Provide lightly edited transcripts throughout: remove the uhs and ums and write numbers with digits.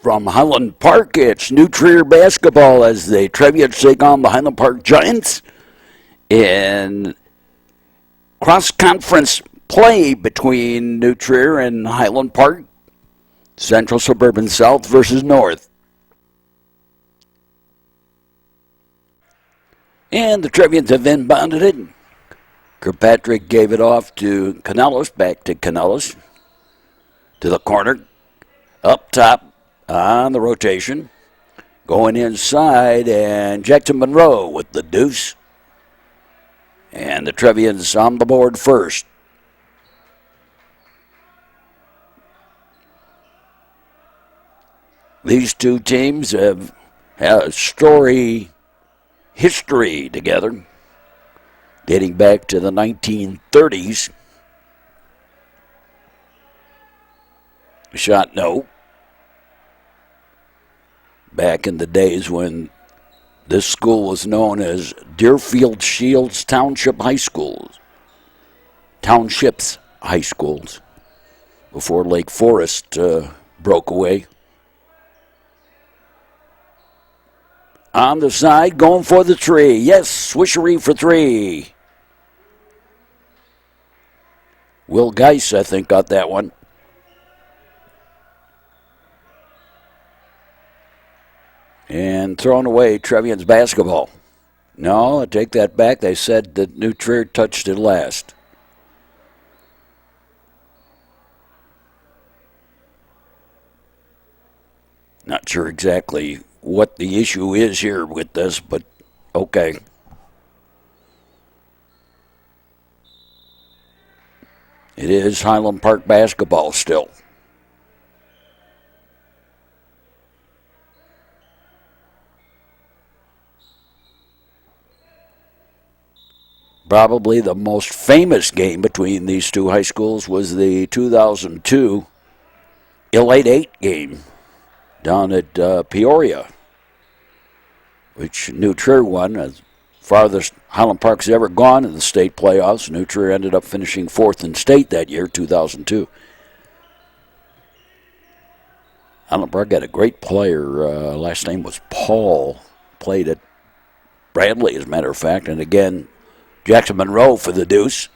From Highland Park, it's New Trier basketball as the Trevians take on the Highland Park Giants in cross-conference play between New Trier and Highland Park, Central Suburban South versus North. And the Trevians have inbounded it. Kirkpatrick gave it off to Canellis, back to Canellis, to the corner, up top on the rotation, going inside, and Jackson Monroe with the deuce. And the Trevians on the board first. These two teams have had a story history together, dating back to the 1930s. Shot no. Back in the days when this school was known as Deerfield Shields Township High Schools. Townships High Schools. Before Lake Forest broke away. On the side, going for the three. Yes, swishery for three. Will Geis, I think, got that one. And thrown away, Trevians basketball. No, I take that back. They said that New Trier touched it last. Not sure exactly what the issue is here with this, but okay. It is Highland Park basketball still. Probably the most famous game between these two high schools was the 2002 Elite 8 game down at Peoria, which New Trier won, as farthest Highland Park's ever gone in the state playoffs. New Trier ended up finishing fourth in state that year, 2002. Highland Park had a great player. Last name was Paul. Played at Bradley, as a matter of fact. And again, Jackson Monroe for the deuce.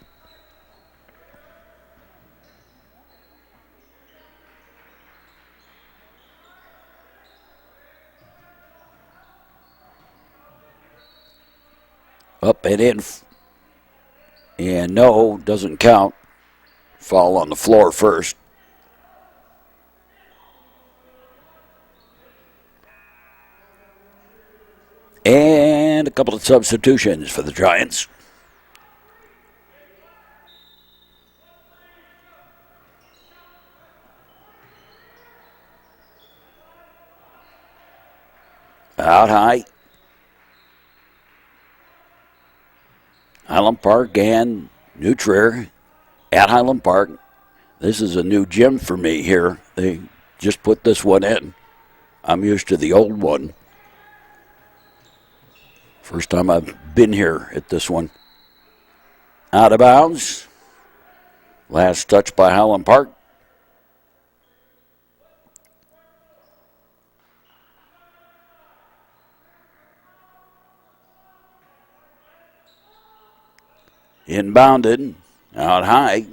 Up and in. And no, doesn't count. Fall on the floor first. And a couple of substitutions for the Giants. Out high. Highland Park and New Trier at Highland Park. This is a new gym for me here. They just put this one in. I'm used to the old one. First time I've been here at this one. Out of bounds. Last touch by Highland Park. Inbounded, out high.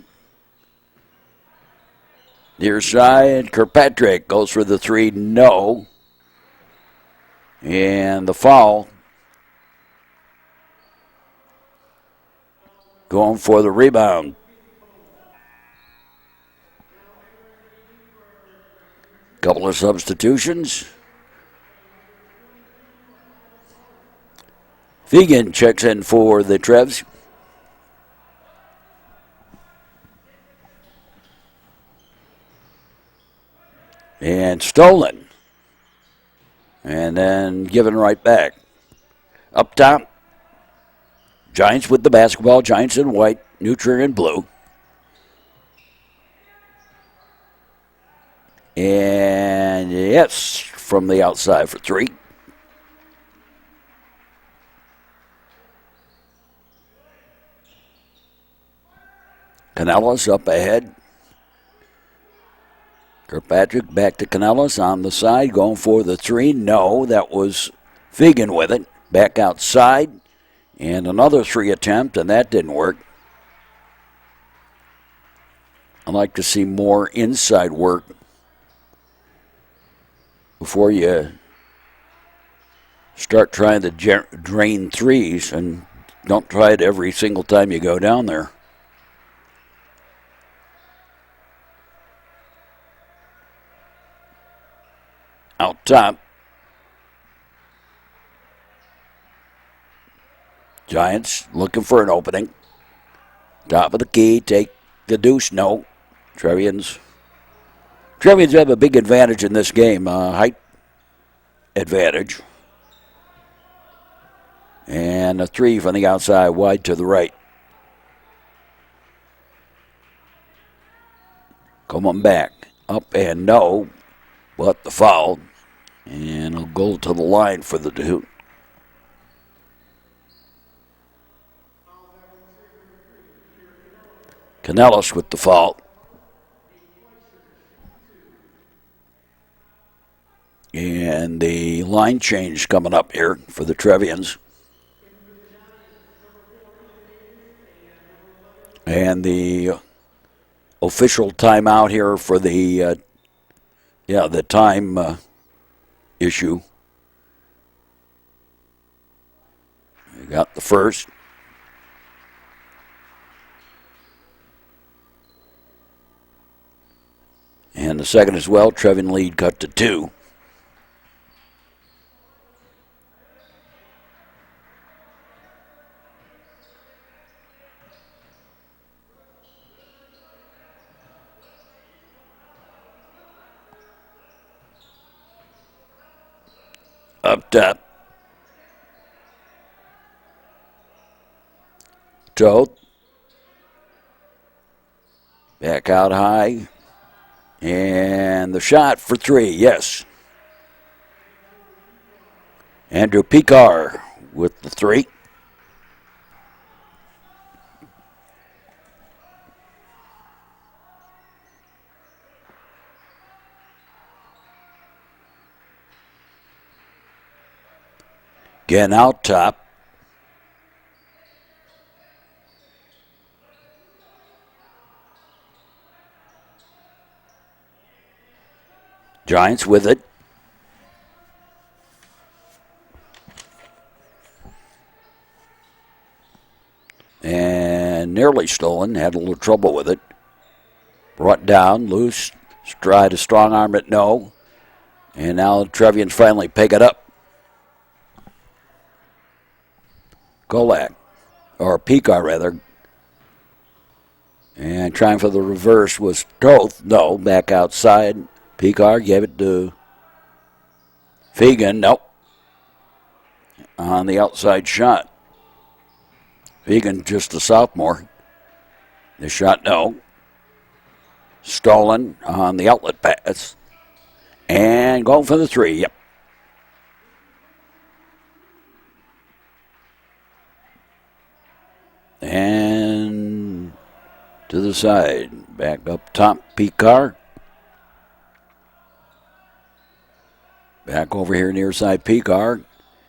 Near side, Kirkpatrick goes for the three, no. And the foul. Going for the rebound. Couple of substitutions. Fegan checks in for the Trevs. And stolen. And then given right back. Up top. Giants with the basketball. Giants in white. New Trier in blue. And yes, from the outside for three. Canellis up ahead. Kirkpatrick back to Canellis on the side, going for the 3. No, that was Fegan with it. Back outside, and another 3 attempt, and that didn't work. I'd like to see more inside work before you start trying to drain 3s, and don't try it every single time you go down there. Out top. Giants looking for an opening. Top of the key, take the deuce. No. Trevians have a big advantage in this game, height advantage. And a 3 from the outside, wide to the right. Coming back, up and no, but the foul. And a goal to the line for the Duke. Canellis with the foul. And the line change coming up here for the Trevians. And the official timeout here for the time issue. We got the first. And the second as well. Trevian lead cut to 2. Up top. Toth. Back out high. And the shot for 3, yes. Andrew Picar with the 3. Again out top. Giants with it. And nearly stolen. Had a little trouble with it. Brought down, loose. Tried to strong arm it, no. And now Trevians finally pick it up. Golak, or Picar rather. And trying for the reverse was Toth. No, back outside. Picar gave it to Fegan. Nope. On the outside shot. Fegan just a sophomore. The shot, no. Stolen on the outlet pass. And going for the 3, yep. And to the side. Back up top, Picar. Back over here near side, Picar.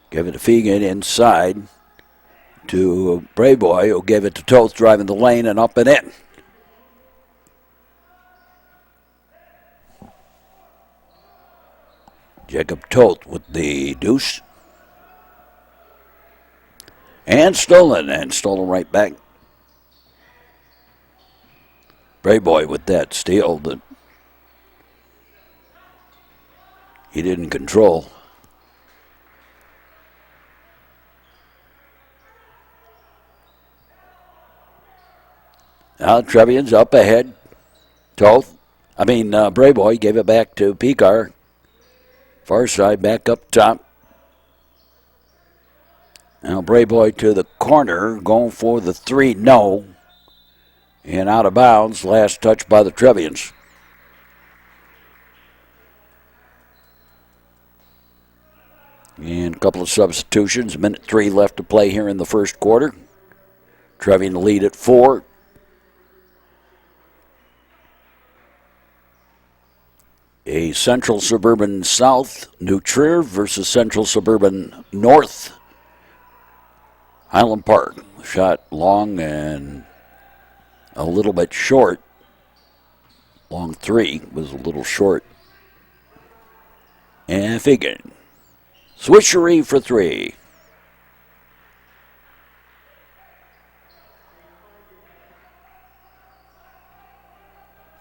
Give it to Fegan inside to Brayboy, who gave it to Toth, driving the lane and up and in. Jacob Toth with the deuce. And stolen right back. Brayboy with that steal that he didn't control. Now Trevians up ahead. Brayboy gave it back to Picar. Far side back up top. Now Brayboy to the corner, going for the 3, no. And out of bounds, last touch by the Trevians. And a couple of substitutions. Minute 3 left to play here in the first quarter. Trevian lead at 4. a Central Suburban South New Trier versus Central Suburban North Highland Park. Shot long and a little bit short. Long 3 was a little short. And Figan. Swishery for 3.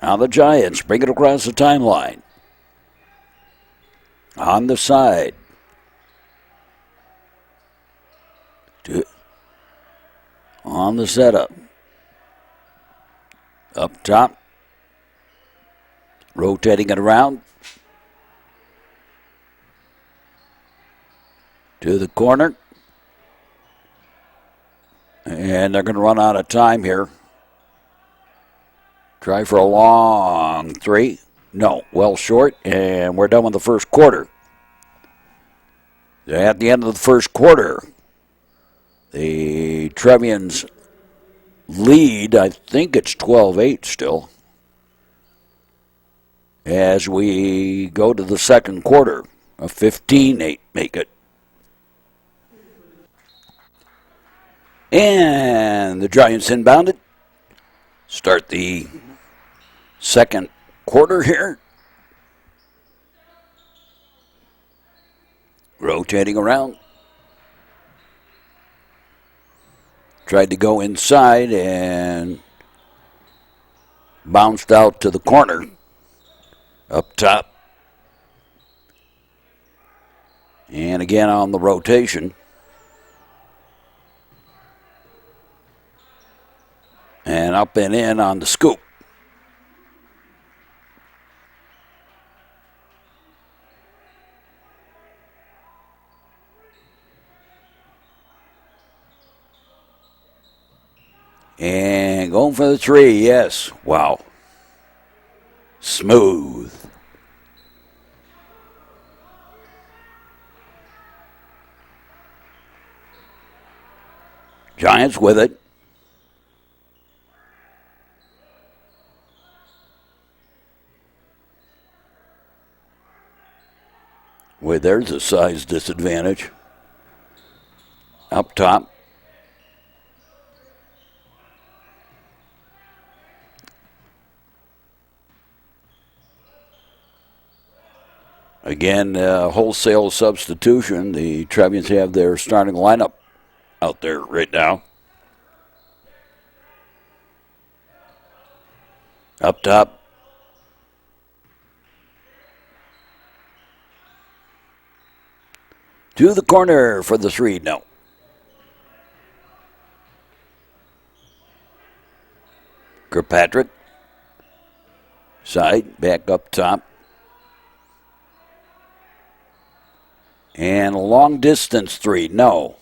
Now the Giants bring it across the timeline. On the side. On the setup. Up top. Rotating it around. To the corner. And they're going to run out of time here. Try for a long 3. No, well short, and we're done with the first quarter. At the end of the first quarter, the Trevians lead, I think it's 12-8 still, as we go to the second quarter. A 15-8 make it. And the Giants inbounded. Start the second quarter here. Rotating around. Tried to go inside and bounced out to the corner. Up top. And again on the rotation. And up and in on the scoop. And going for the 3, yes. Wow. Smooth. Giants with it. Well, there's a size disadvantage. Up top. Again, wholesale substitution. The Trevians have their starting lineup out there right now. Up top. To the corner for the 3. No. Kirkpatrick. Side. Back up top. And a long distance 3. No.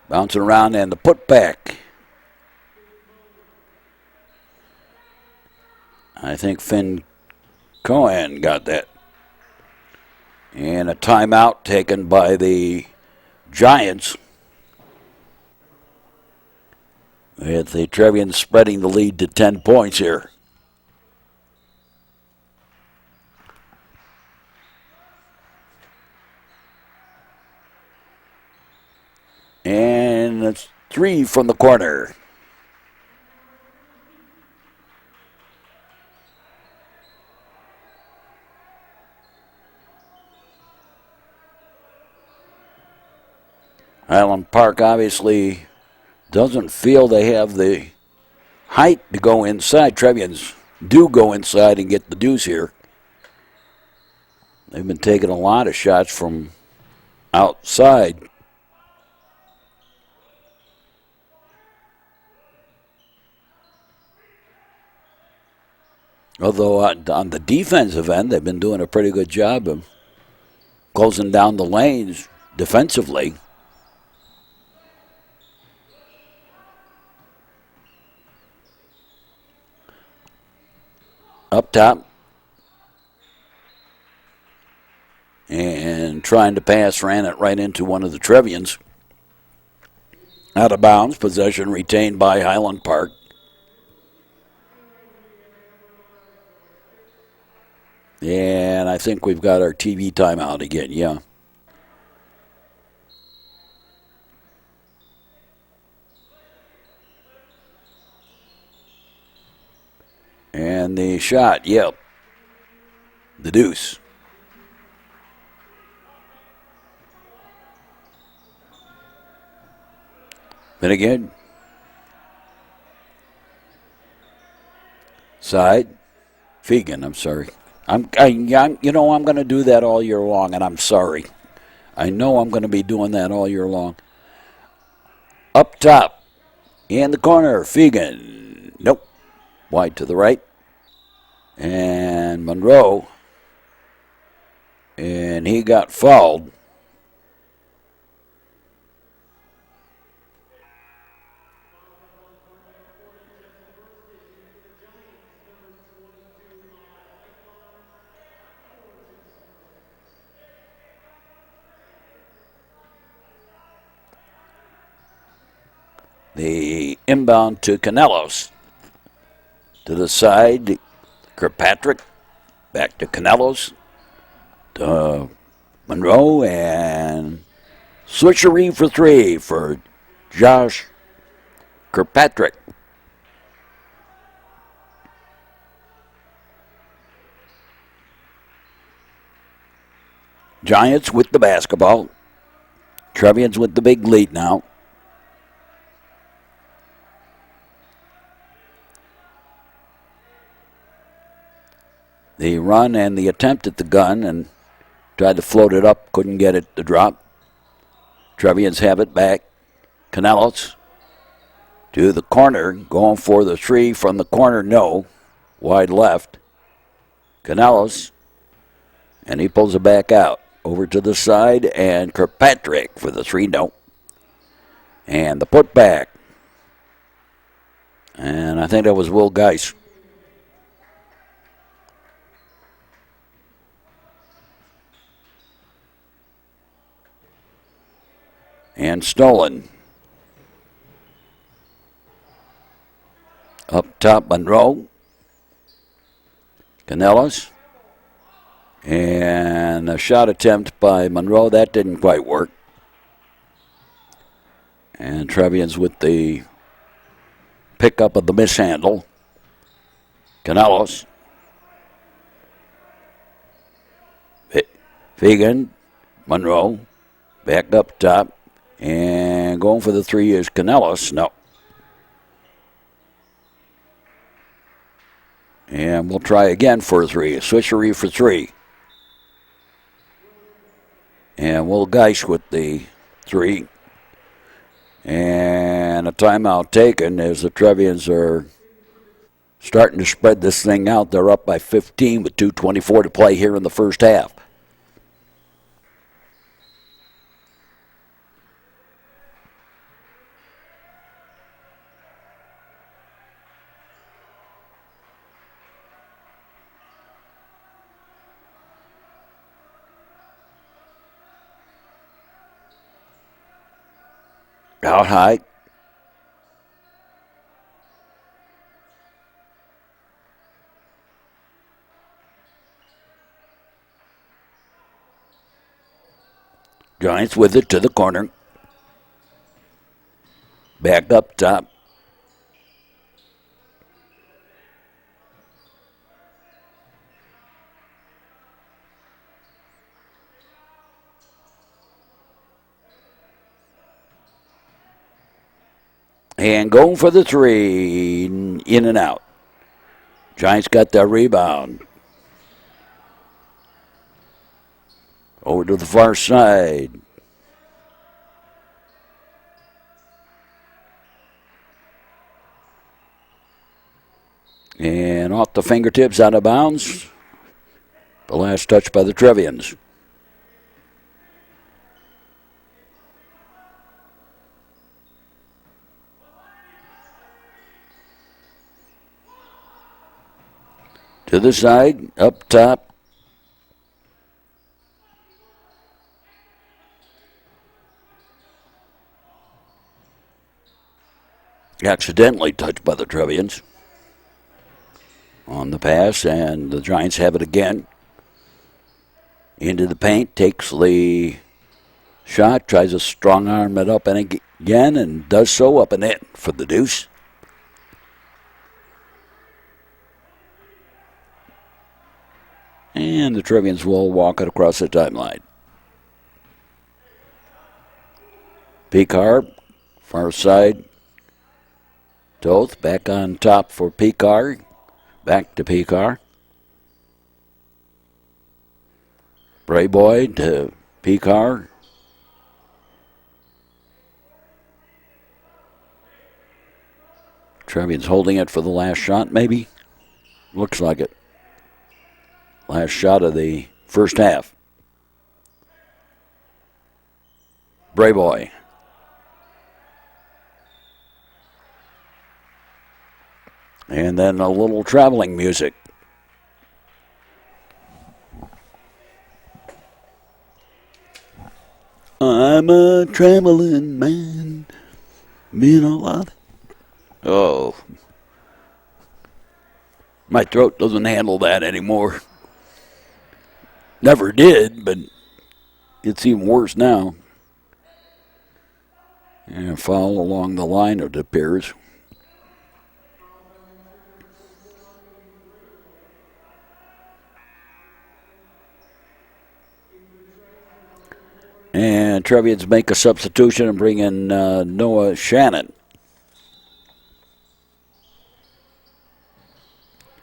Bouncing around and the putback. I think Finn Cohen got that. And a timeout taken by the Giants. With the Trevians spreading the lead to 10 points here. And it's 3 from the corner. Highland Park obviously doesn't feel they have the height to go inside. Trevians do go inside and get the deuce here. They've been taking a lot of shots from outside. Although on the defensive end, they've been doing a pretty good job of closing down the lanes defensively. Up top. And trying to pass, ran it right into one of the Trevians. Out of bounds, possession retained by Highland Park. And I think we've got our TV timeout again, yeah. And the shot, yep. The deuce. Then again. Side. Fegan, I'm sorry. I'm going to do that all year long, and I'm sorry. I know I'm going to be doing that all year long. Up top. In the corner. Fegan. Nope. Wide to the right. And Monroe. And he got fouled. The inbound to Canelos. To the side, Kirkpatrick. Back to Canelos. To Monroe. And switcheroo for three for Josh Kirkpatrick. Giants with the basketball. Trevians with the big lead now. The run and the attempt at the gun and tried to float it up, couldn't get it to drop. Trevians have it back. Canelos to the corner, going for the three from the corner, no. Wide left. Canelos, and he pulls it back out. Over to the side, and Kirkpatrick for the three, no. And the putback. And I think that was Will Geis. And stolen. Up top, Monroe. Canelos. And a shot attempt by Monroe. That didn't quite work. And Trevians with the pickup of the mishandle. Canelos. Fegan. Monroe. Back up top. And going for the three is Canelos. No. And we'll try again for a three. A switcheroo for three. And Will Geis with the three. And a timeout taken as the Trevians are starting to spread this thing out. They're up by 15 with 2:24 to play here in the first half. Out high. Giants with it to the corner. Back up top. And going for the three. In and out. Giants got the rebound. Over to the far side. And off the fingertips, out of bounds. The last touch by the Trevians. To the side, up top. Accidentally touched by the Trevians on the pass, and the Giants have it again. Into the paint, takes the shot, tries to strong arm it up and again, and does so up and in for the deuce. And the Trevians will walk it across the timeline. Picard, far side. Toth back on top for Picard. Back to Picard. Brayboy to Picard. Trevian's holding it for the last shot, maybe. Looks like it. Last shot of the first half. Brayboy. And then a little traveling music. I'm a traveling man. Been a lot. Oh. My throat doesn't handle that anymore. Never did, but it's even worse now. And foul along the line, it appears. And Trevians make a substitution and bring in Noah Shannon.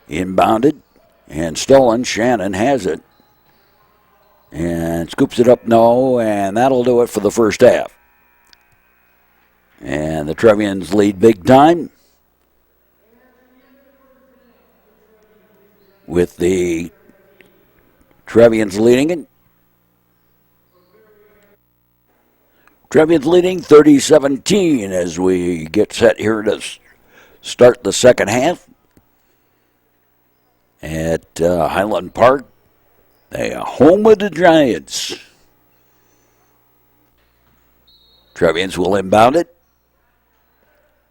Inbounded and stolen. Shannon has it. And scoops it up, no, and that'll do it for the first half. And the Trevians lead big time with the Trevians leading it. Trevians leading 30-17 as we get set here to start the second half at Highland Park, the home of the Giants. Trevians will inbound it.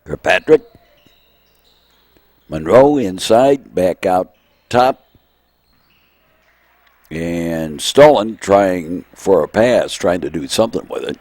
Kirkpatrick. Monroe inside, back out top. And Stolen trying for a pass, trying to do something with it.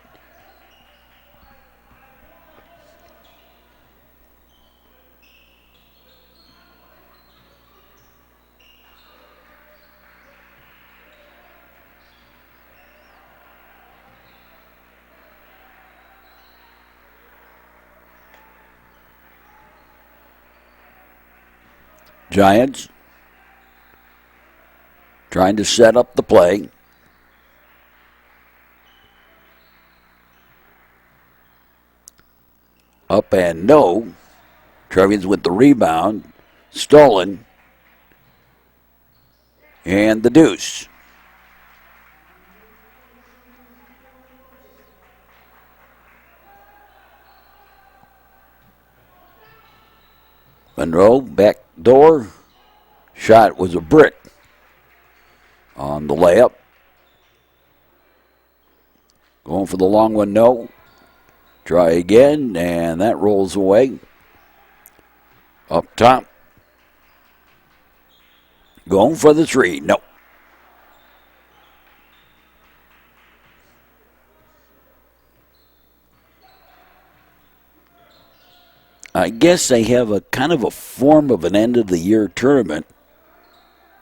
Giants trying to set up the play. Up and no. Trevians with the rebound. Stolen. And the deuce. Monroe, back door. Shot was a brick on the layup. Going for the long one, no. Try again, and that rolls away. Up top. Going for the three, no. I guess they have a kind of a form of an end-of-the-year tournament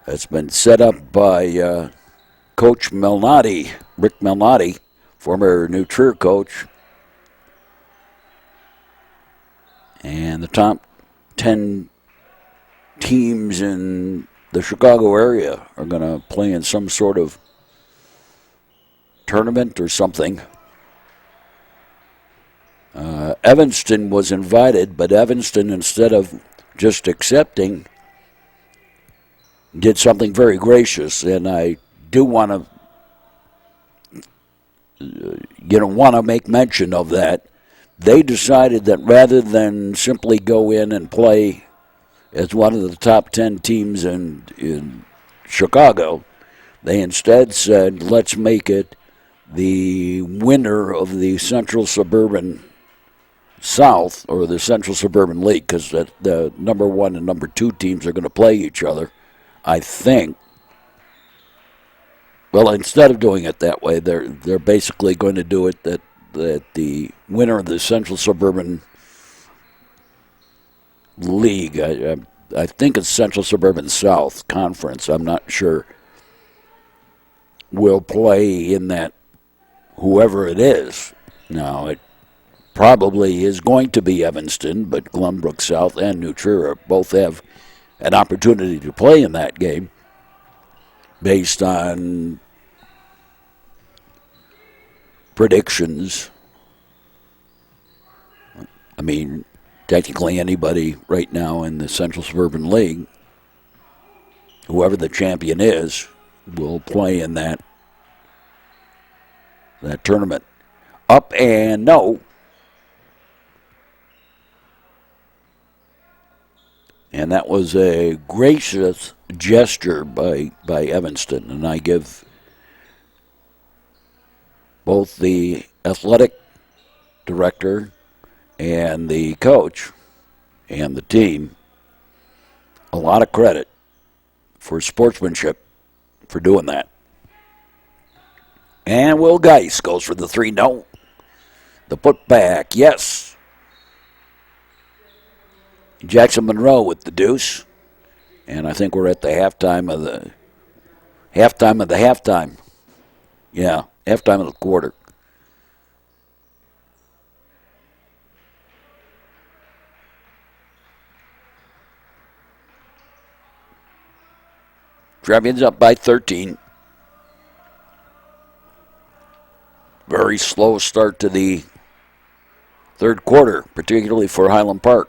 that's been set up by Coach Malnati, Rick Malnati, former New Trier coach. And the top 10 teams in the Chicago area are going to play in some sort of tournament or something. Evanston was invited, but Evanston, instead of just accepting, did something very gracious, and I do want to make mention of that. They decided that rather than simply go in and play as one of the top 10 teams in Chicago, they instead said, let's make it the winner of the Central Suburban South, or the Central Suburban League, because the number 1 and number 2 teams are going to play each other, I think. Well, instead of doing it that way, they're basically going to do it that the winner of the Central Suburban League, I think it's Central Suburban South Conference, I'm not sure, will play in that, whoever it is. Now, it probably is going to be Evanston, but Glenbrook South and New Trier both have an opportunity to play in that game based on predictions. I mean, technically anybody right now in the Central Suburban League, whoever the champion is, will play in that tournament. Up and no. And that was a gracious gesture by Evanston. And I give both the athletic director and the coach and the team a lot of credit for sportsmanship for doing that. And Will Geis goes for the 3. No. The putback, yes. Jackson Monroe with the deuce. And I think we're at the halftime of the halftime. Yeah, halftime of the quarter. Trevians up by 13. Very slow start to the third quarter, particularly for Highland Park.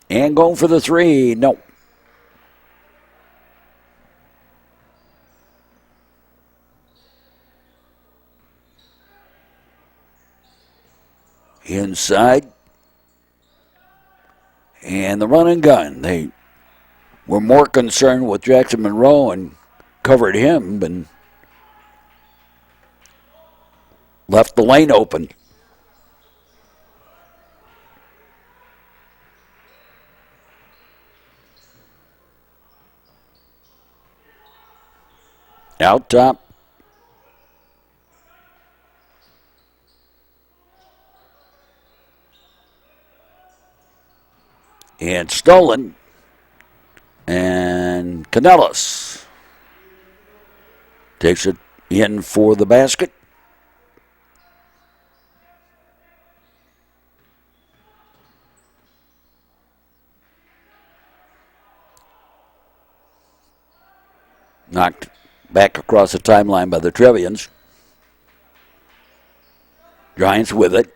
And going for the 3. No. Inside. And the run and gun. They were more concerned with Jackson Monroe and covered him and left the lane open. Out top. And stolen. And Canellis takes it in for the basket. Knocked back across the timeline by the Trevians. Giants with it.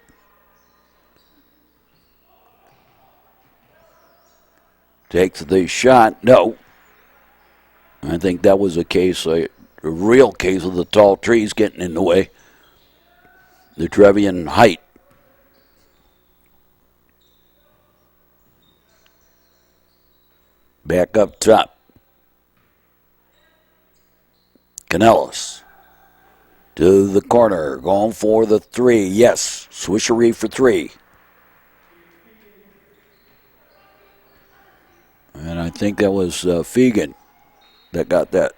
Takes the shot. No. I think that was a real case of the tall trees getting in the way. The Trevian height. Back up top. Canellis to the corner, going for the 3. Yes, swishery for 3. And I think that was Fegan that got that.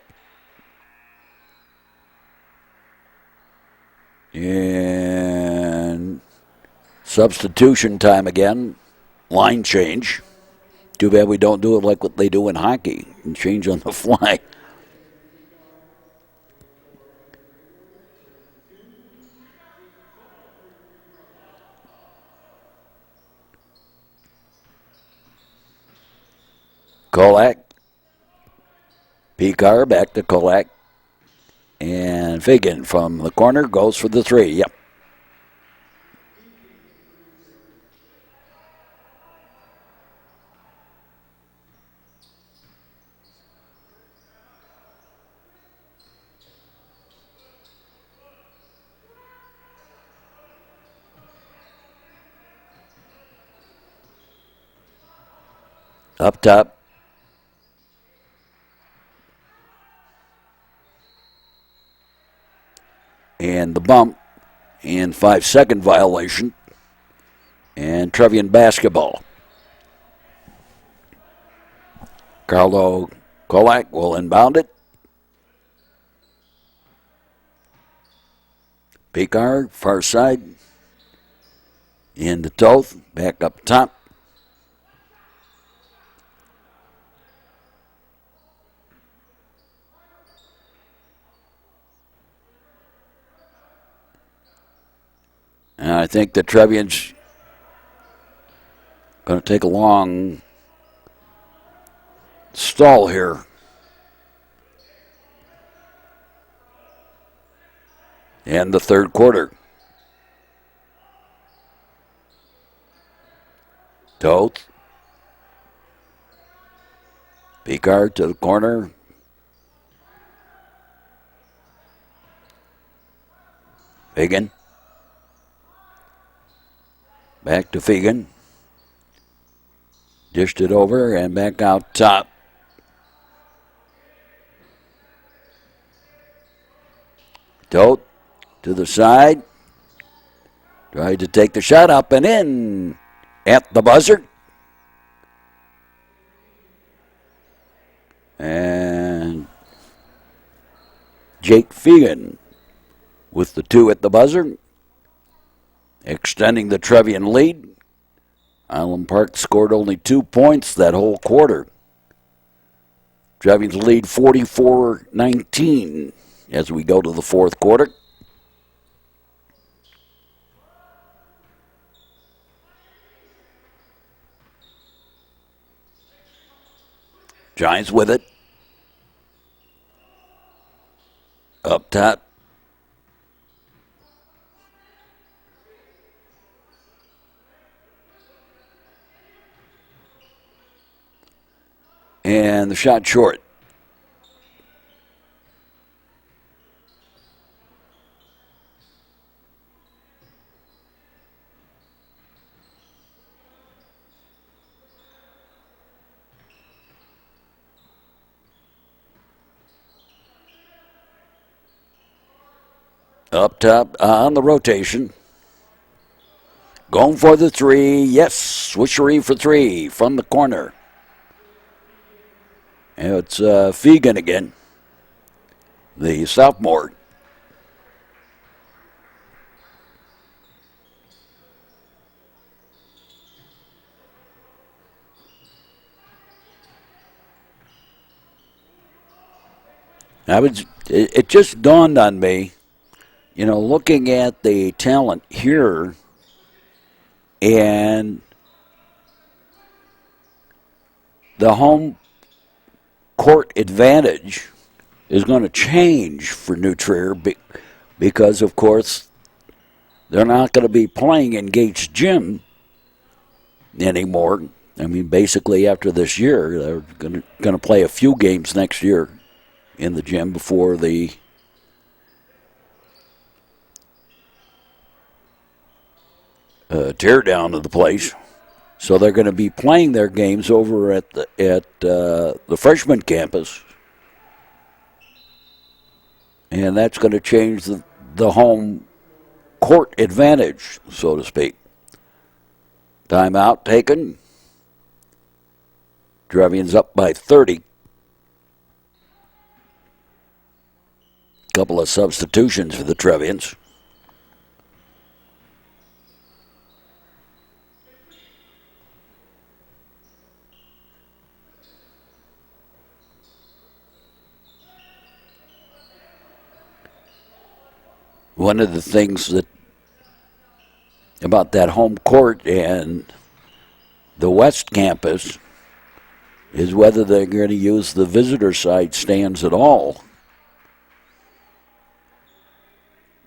And substitution time again. Line change. Too bad we don't do it like what they do in hockey and change on the fly. Kolak. Picard back to Kolak. And Fagan from the corner goes for the 3. Yep. Up top. And the bump and 5-second violation. And Trevian basketball. Carlo Kolak will inbound it. Picard, far side. Into Toth, back up top. And I think the Trevians going to take a long stall here. And the third quarter. Toth. Picard to the corner. Fagan. Back to Fagan. Dished it over and back out top. Toth to the side. Tried to take the shot up and in at the buzzer. And Jake Fagan with the 2 at the buzzer, extending the Trevian lead. Highland Park scored only 2 points that whole quarter. Trevians lead 44-19 as we go to the fourth quarter. Giants with it. Up top. And the shot short. Up top on the rotation. Going for the 3. Yes, swishery for 3 from the corner. And it's Fagan again, the sophomore. It just dawned on me, looking at the talent here and the home court advantage is going to change for New Trier because, of course, they're not going to be playing in Gates Gym anymore. I mean, basically after this year, they're going to play a few games next year in the gym before the tear down of the place. So they're going to be playing their games over at the freshman campus, and that's going to change the home court advantage, so to speak. Timeout taken. Trevians up by 30. Couple of substitutions for the Trevians. One of the things about that home court and the West Campus is whether they're going to use the visitor side stands at all.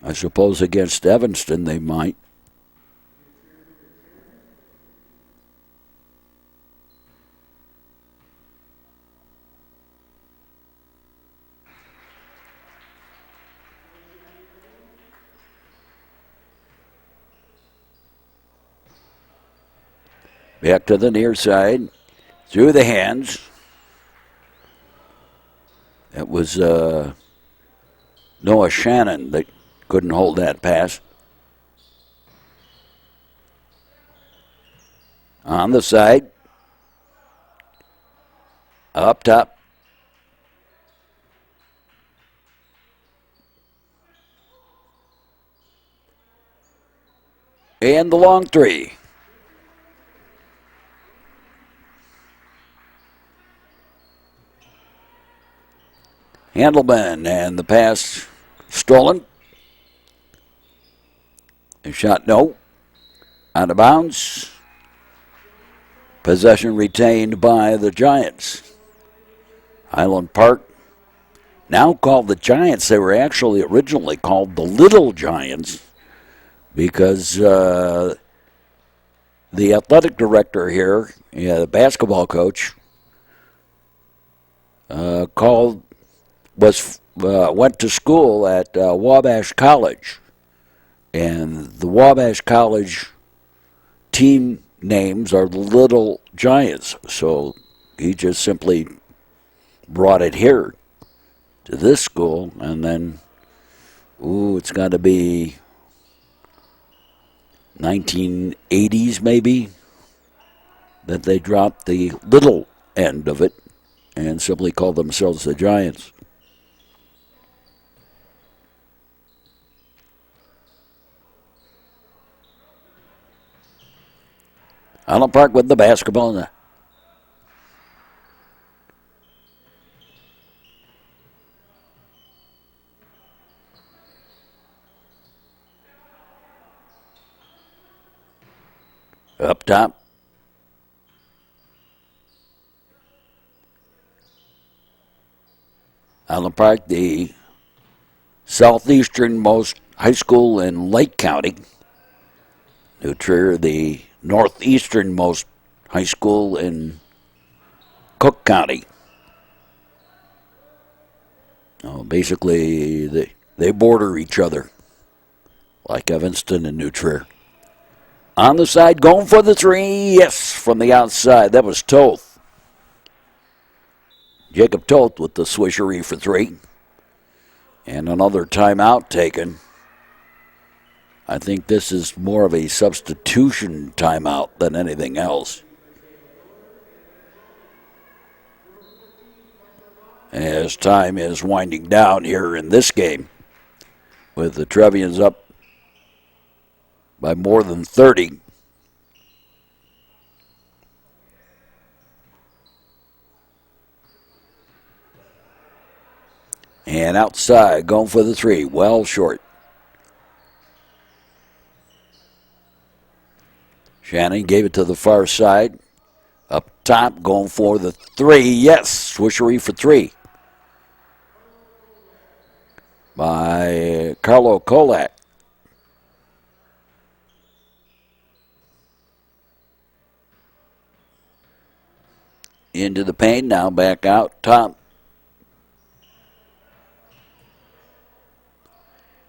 I suppose against Evanston they might. Back to the near side. Through the hands. That was Noah Shannon that couldn't hold that pass. On the side. Up top. And the long three. Handelman, and the pass stolen. A shot no. Out of bounds. Possession retained by the Giants. Highland Park, now called the Giants. They were actually originally called the Little Giants because the athletic director here, the basketball coach, went to school at Wabash College, and the Wabash College team names are the Little Giants. So he just simply brought it here to this school, and then, it's got to be 1980s maybe that they dropped the little end of it and simply called themselves the Giants. Highland Park with the basketball. Up top. Highland Park, the southeasternmost high school in Lake County. New Trier, the northeasternmost high school in Cook County. Basically, they border each other, like Evanston and New Trier. On the side, going for the three. Yes, from the outside. That was Toth. Jacob Toth with the swishery for three. And another timeout taken. I think this is more of a substitution timeout than anything else. As time is winding down here in this game, with the Trevians up by more than 30. And outside, going for the three, well short. Shannon gave it to the far side. Up top, going for the three. Yes, swishery for three by Carlo Kolak. Into the paint, now back out top.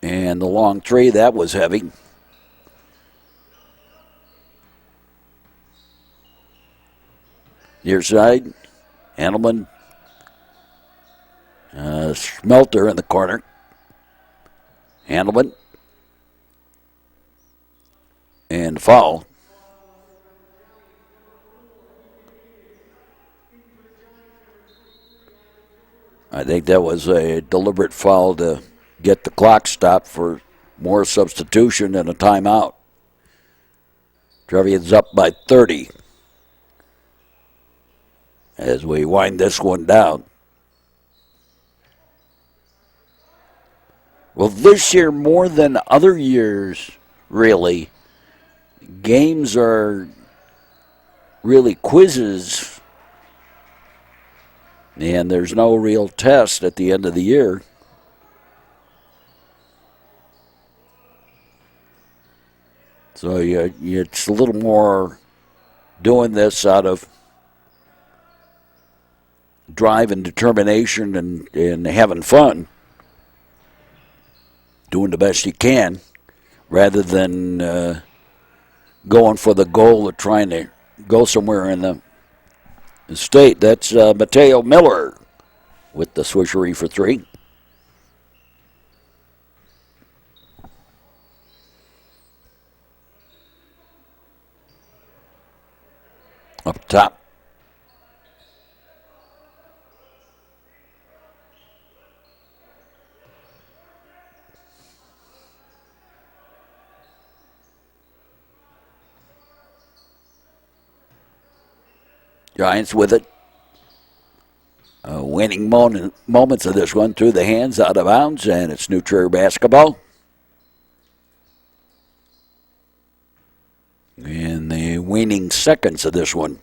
And the long three, that was heavy. Near side, Handelman. Smelter in the corner. Handelman. And foul. I think that was a deliberate foul to get the clock stopped for more substitution and a timeout. Trevian's up by 30 as we wind this one down. Well, this year, more than other years, really, games are really quizzes, and there's no real test at the end of the year. So it's a little more doing this out of drive and determination and having fun, doing the best you can, rather than going for the goal of trying to go somewhere in the state. That's Mateo Miller with the swishery for three. Up top. Giants with it. Winning moments of this one through the hands, out of bounds, and it's New Trier basketball. In the waning seconds of this one.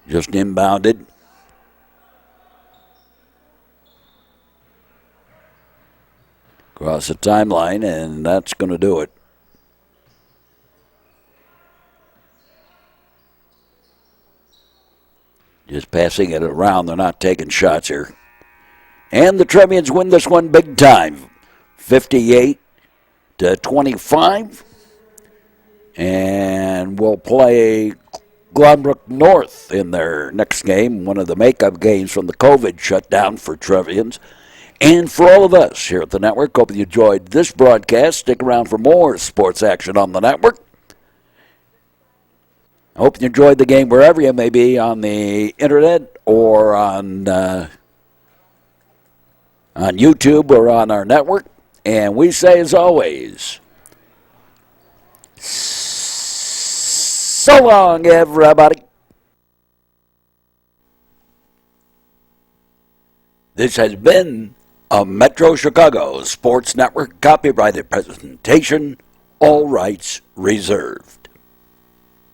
Just inbounded. Across the timeline, and that's going to do it. Just passing it around. They're not taking shots here. And the Trevians win this one big time. 58-25. And we'll play Glenbrook North in their next game, one of the makeup games from the COVID shutdown for Trevians. And for all of us here at the network, hope you enjoyed this broadcast. Stick around for more sports action on the network. I hope you enjoyed the game wherever you may be, on the internet or on YouTube or on our network. And we say, as always, so long, everybody. This has been a Metro Chicago Sports Network copyrighted presentation, all rights reserved.